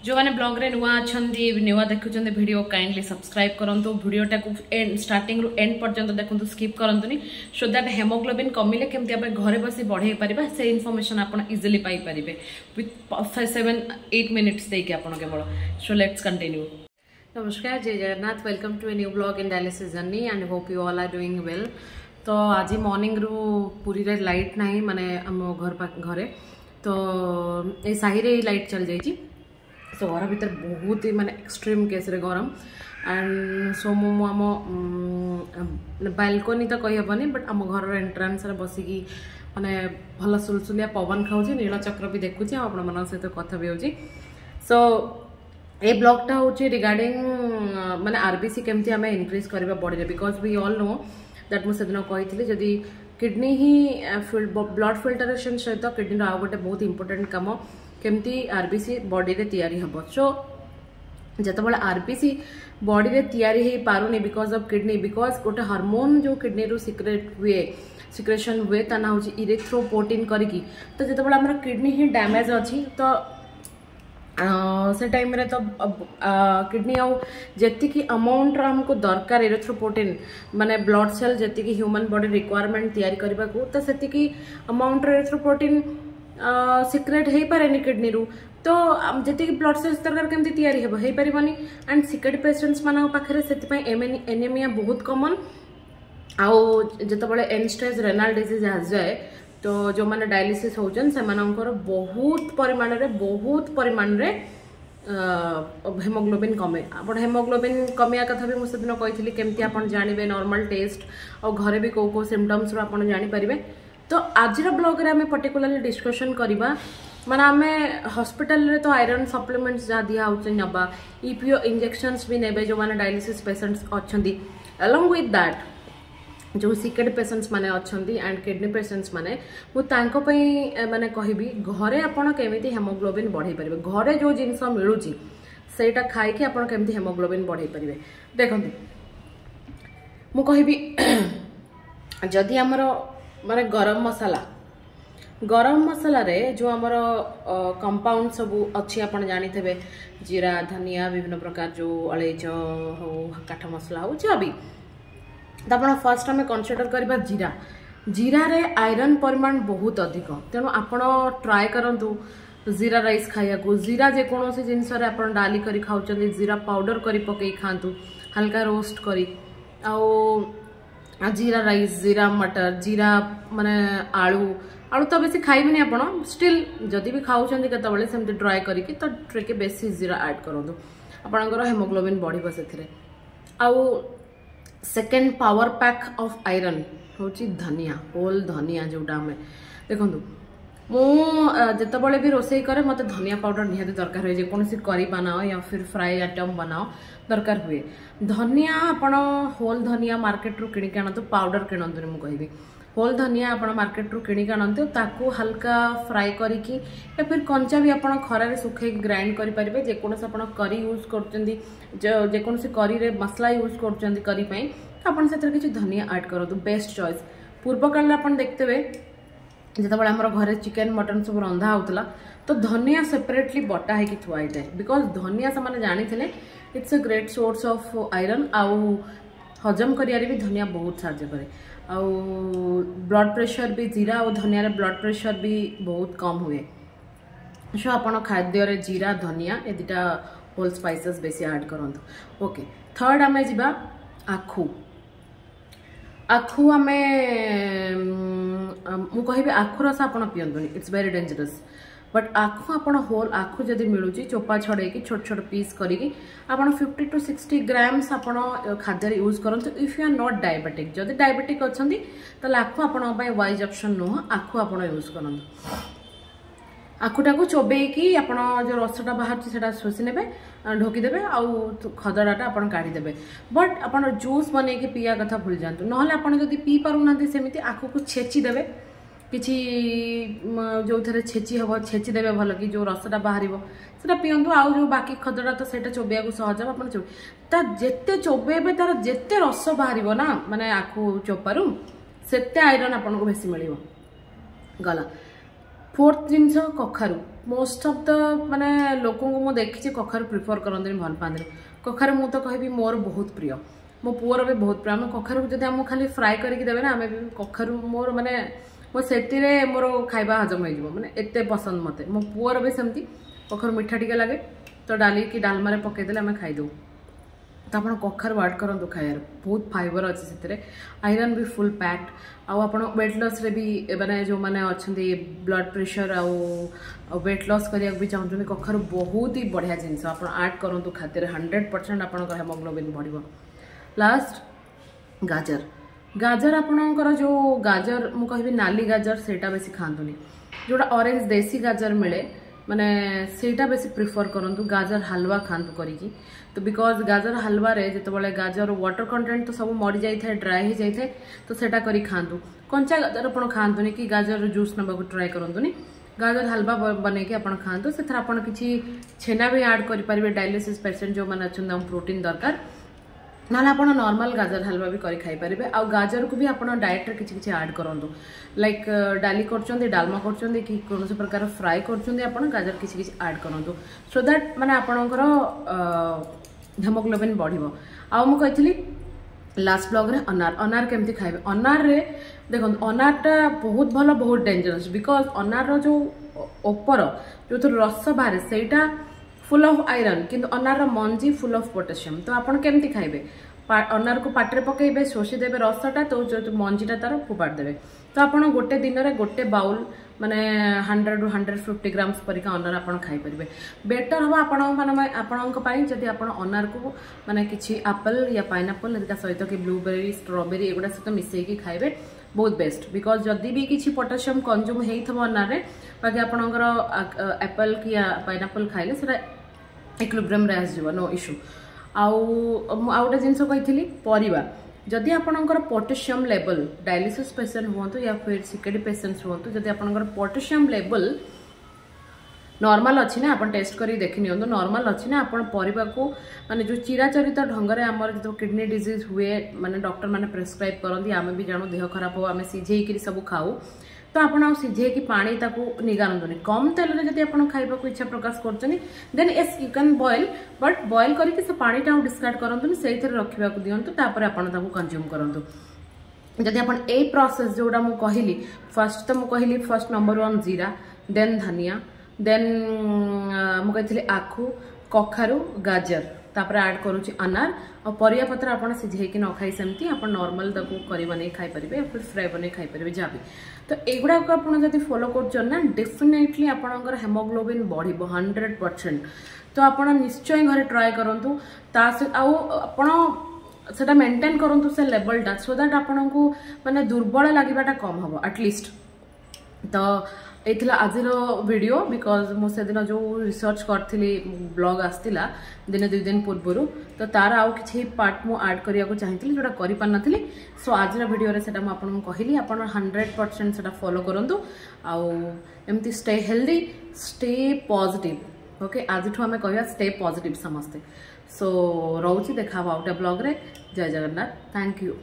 जो मैंने ब्लॉग रे नुआ अच्छा नुआ देखुं वीडियो काइंडली सब्सक्राइब करूँ वीडियोटा को स्टार्टिंग रु एंड पर्यंत देखो स्किप करंतुनी सो दैट हेमोग्लोबिन कमिले केमती आम घरे बसी बढ़े पारिबा से इनफॉरमेशन आप इजिली पाई परिबे विथ 7-8 मिनिट्स देके आपण केवल सो लेट्स कंटिन्यू। नमस्कार, जय Jagannath, welcome to a new blog in dialysis journey and hope you all are doing well. तो आज मॉर्निंग रु पूरी रे लाइट नहीं माने आम घरे तो ये साही रे लाइट चल जाइए सो घर भीतर बहुत ही माने एक्सट्रीम केस रे गरम एंड सो आम बालकनी तो कही हेनी बट आम घर एंट्रांस रे बसिकी माने भल सुलसुलिया पवन खाऊँ नीलचक्र भी देखुची आपण मन सहित कथा भी होची। सो ये ब्लॉगटा हूँ रिगार्डिंग माने आरबीसी केमती आम इनक्रीज करवा बॉडी रे because we all know that मुझे दिन कही जदि किडनी ही ब्लड फिल्टरेशन सहित किडनी आउ गोटे बहुत इंपोर्टेंट काम केमती आरबीसी बॉडी रे तैयारी हम। सो जितेबाला आरबीसी बॉडी रे तैयारी हो पारुनी बिकॉज ऑफ किडनी बिकॉज गोटे हार्मोन जो किडनी रू सिक्रेशन हुए ता ना हूँ इरेथ्रोपोटिन करिकी तो जितेबाला आमर किडनी ही डैमेज अच्छी तो से टाइम रे तो किडनी आउ जी अमाउंट हमको दरकार इरेथ्रोपोटिन माने ब्लड सेल जी ह्यूमन बॉडी रिक्वायरमेंट तैयारी करने को तो से अमाउंट इरेथ्रोपोटिन सिक्रेट हो पारे किडनी रू तो जी ब्लड सेल्स दरकार केमती तैयारी हो पारनी एंड सिकेट पेशेंट्स मान पाखे से एनीमिया बहुत कमन आउ जितेबाला एंड स्टेज रेनाल डिजीज आस जाए तो जो मैंने डायलिसिस होचन से बहुत परिमाण रे हेमोग्लोबिन कमे आप हेमोग्लोबिन कमिया कथा भी मुझे दिन कही केमती आप जानवे नॉर्मल टेस्ट और घरे भी कौ सिम्पटम्स रू आप जानीपारे। तो आज ब्लॉग रे हमें पर्टिकुलरली डिस्कशन करवा माने आमे हॉस्पिटल रे तो आयरन सप्लीमेंट्स जहाँ दिया नवा ईपीओ इंजेक्शंस भी नेबे जो माने डायलिसिस पेशेंट्स अच्छी अलॉन्ग विथ दैट जो सिकेट पेशेंट्स माने अच्छी एंड किडनी पेशेंट्स माने माने कहबी घरे आपण केमिति हेमोग्लोबिन बढ़ाई पारे घरे जो जिनस मिलूची सेटा खाइके आपण केमिति हेमोग्लोबिन बढ़ाई पारे। देखंतु मु कहबी जदि हमर माने गरम मसाला रे जो हमर कंपाउंड सब अच्छी आपण जानी थे जीरा धनिया विभिन्न प्रकार जो अलैच हो काठ मसला हो भी तो आप फर्स्ट आम कनसीडर करवा जीरा रे आयरन परिमाण बहुत अधिक तेणु आपण ट्राए करंतु जीरा राइस खाया को जीरा जेकोसी जिनस डाली करी खाऊँ जीरा पाउडर करी पकई खातु हल्का रोस्ट करी जीरा राइस जीरा मटर जीरा माने आलू तो बेसी खाइबेनी आपण स्टिल जदि भी खाऊँ केतबेले सेमती ड्राई करिकी तो ट्रेके बेसी जीरा ऐड करंतु आपणकर हेमोग्लोबिन बढ़िबो सेथिरे। आउ second power pack of iron हूँ धनिया होल धनिया जोटा आम देखूँ मुझे भी रोसे करे मत धनिया पाउडर निहाती दरकार हुए जेकोसी करी बनाओ या फिर फ्राई आइटम बनाओ दरकार हुए धनिया आपण होल धनिया मार्केट रू किणिक आनतु पाउडर किणतुनि मु कहबी होल धनिया आप मार्केट रू किणिक आनतु ताकू हल्का फ्राई करिकी या फिर कंचा भी आप खरार सुखे ग्राइंड करेंगे जेकोसी आप करी यूज कर जेकोसी करी रे मसला यूज कर करी पाई आपन से किसी धनिया ऐड करूँ बेस्ट चॉइस। पूर्व काल आप देखते जितेबाला आमर घरे चिकेन मटन सब रंधा होता तो धनिया सेपरेटली बटा है थुआई जाए बिकॉज धनिया से जानी it's a great source of iron आउ हजम करियारे भी धनिया बहुत साहाय्य करे आउ ब्लड प्रेशर भी जीरा और धनिया ब्लड प्रेशर भी बहुत कम हुए। सो आपण खाद्य रे जीरा धनिया ए दुटा होल स्पाइसेस बेसी ऐड करंतु। ओके थर्ड आमे जिबा आखु आमे मु कहबी आखु रस आपण पियंतुनी इट्स वेरी डेंजरस बट आखु आपण होल आखु जदि मिलूची चोपा छड़े की छोट छोट पीस करी आपण 50 to 60 ग्राम्स आपण खाद्य यूज करंतु if you are not diabetic जदि डायबिटिक अछंती त आखु आपण पय वाइज ऑप्शन नो आखु आपण यूज करंतु आखुटा को चोबेकी आपण जो रसटा बाहर सेटा शोषि नेबे ढोकीदेवे आउ खदड़ाटा आपण काढ़ीदेवे बट आपण जूस बने के पिया कथा भूल जातु नहले आपण जदि पी पारुना सेमती आखु को छेची देवे किछि जो थे छेची हम छेची देवे भल कि जो रसटा बाहर से पिंतु आउ जो बाकी खदड़ा तो सहीटा चोबेया को सहज आप जिते चोबेबे तार जिते रस बाहर ना माने आखु चोपारू सेते आयरन आपन को बेसी मिल गला। फोर्थ जिनस कखारू मोस्ट ऑफ द माने लोक को देखी कखारू प्रिफर करते भल पाते कखारू मु तो कहि मोर बहुत प्रिय मो पुअर भी बहुत प्रिय आम कखारू जब आम खाली फ्राए करके देवे ना आम कखारू मोर माने मो से मोर खाଇବା हजम हो माने एते पसंद मते मो पुअर भी सेमती कखारू मीठा टिके लगे तो डाली कि डालमा पकईदे आम खाईदे तो आप कखारू आड करूँ खायार बहुत फाइबर अच्छे से आयरन भी फुल पैक्ड आप वेट लॉस रे भी माने जो मैंने अच्छा ब्लड प्रेशर आउ वेट लॉस करने भी चाहते कखारू बहुत ही बढ़िया जिनस आप आड करूँ खाद्य 100% आप हेमोग्लोबिन बढ़ लास्ट गाजर गाजर आपणकर जो गाजर मु कहि नाली गाजर सेटा बेसी खातुनि जोड़ा ऑरेंज देसी गाजर मिले माने सेटा बेसी प्रिफर करंतु गाजर हलवा खातु करी तो बिकॉज गाजर हलवा रे जिते गाजर वाटर कंटेंट तो सब मरी जाए ड्राई हो जाए तो सेटा करी खातु कंचा गाजर आप खातुनि कि गाजर जूस नबा ट्राए करंतुनि गाजर हलवा बनैकी आप खातु से किसी छेना भी ऐड करेंगे डायलिसिस पेशेंट जो मैंने अच्छा प्रोटीन दरकार ना आप नॉर्मल गाजर हलवा भी करी खाई पारे आ गाजर को भी आप डाएट रे किसी ऐड करूँ लाइक डाली कर डालमा कर कि कौन प्रकार फ्राए कर गाजर किसी ऐड करूँ सो दैट माने आपणकर हेमोग्लोबिन बढ़िबो आ मु कहितली लास्ट ब्लॉग रे अनार केमती खाइबे अनार रे देखो अनारटा बहुत भल बहुत डेंजरस बिकॉज अनार रो जो ऊपर जो रस बाहर सेटा फुल ऑफ आयरन किंतु अनार मंजी फुल ऑफ पोटेशियम तो आपन केमती खाइबे अनार को पाटे पकईबे शोषीदेवे रसटा तो जो मंजीटा तार फोपाड़ देवे तो आपन गोटे दिन में गोटे बाउल माने 100 to 150 ग्राम्स परिका अनार आपन खाई परिबे बेटर हम आपन जदि आपन अनार को माने किछि एप्पल या पाइनएप्पल एटा सहित कि ब्लूबेरी स्ट्रॉबेरी एगुडा सहित मिसेकी खाइबे बहुत बेस्ट बिकॉज जदि भी किछि पोटेशियम कंज्यूम हेइथबो अनार रे बाकी आपनकर एप्पल कि पाइनएप्पल खाइले सेटा इक्विलिब्रियम रे आसीबो नो इशू आउ गोटे जिनस कही परिबा जदि आपनकर पोटेशियम लेवल डायलिसिस पेशेंट हुआ या फिर सीकेडी पेशेंट्स हुआ जदि आपनकर पोटेशियम लेवल नॉर्मल अच्छी ना अपन टेस्ट करी देखि नियंतु नॉर्मल अच्छी ना अपन परिबा को माने जो चिराचरित ढंग रे हमर जो किडनी डिजीज हुए माने डॉक्टर माने प्रेस्क्राइब करंदी आमे भी जानो देह खराब हो आमे सिझेई करी सब खाऊ तो आप सिझे कि पानी ताकू निगारतुनि कम तेल में जब आप खाइबा को इच्छा प्रकाश करछनी then as you can boil but boil करके से पानी टा डिस्कार्ड करंतुनि सेही थरे रखिबा को दियंतु तापर आपण ताकू कंज्यूम करंतु जदि आपण ए प्रोसेस जोडा मु कहिली फर्स्ट तो मु कहिली फर्स्ट नंबर 1 जीरा देन धनिया देन मु कहितली आखु कखारू गाजर तापर ऐड करूची अनार और परिया पत्र आपण सिझे कि न खाई सेमती आपण नॉर्मल ताकू करी बनै खाई परिबे फिर फ्राई बनै खाई परिबे जाबी तो एगुड़ा को आपण जदि फॉलो करछन ना डेफिनेटली आपणकर हेमोग्लोबिन बढ़िबो 100% तो आपण निश्चय घरे ट्राई करंतु ता से आउ आपण सेटा मेंटेन करंतु से लेवलटा सो दैट आपण को माने दुर्बल लागिबाटा कम हबो एटलीस्ट तो एथिला आजिर वीडियो बिकॉज मो से दिन जो रिसर्च करथिली ब्लॉग आस्तिला दिन 2 दिन पूर्व तो तार आउ किछि पार्ट मु ऐड करिया को चाहिथिली जोटा करि पार नथिली सो आजिर वीडियो रे सेटा मु आपन कहली आपन 100% सेटा फॉलो करंतु आउ एमती stay healthy stay positive okay आज ठो हमें कहया स्टे पॉजिटिव समस्ते सो रहउची देखा आउटा ब्लॉग रे जय जगन्नाथ थैंक यू।